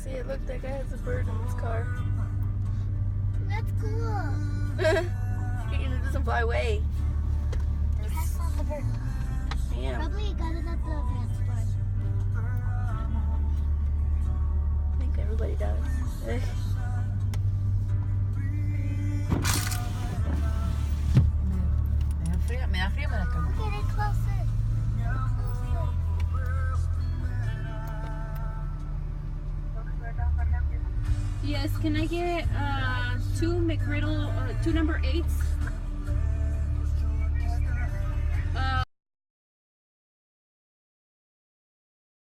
see it. Look, that guy has a bird in his car. That's cool. It doesn't fly away. That's not the bird. Damn. Probably got it at the pet store. I think everybody does. Me da frío, me da calor. Get it closer. Yes, can I get two McGriddle, two number 8s?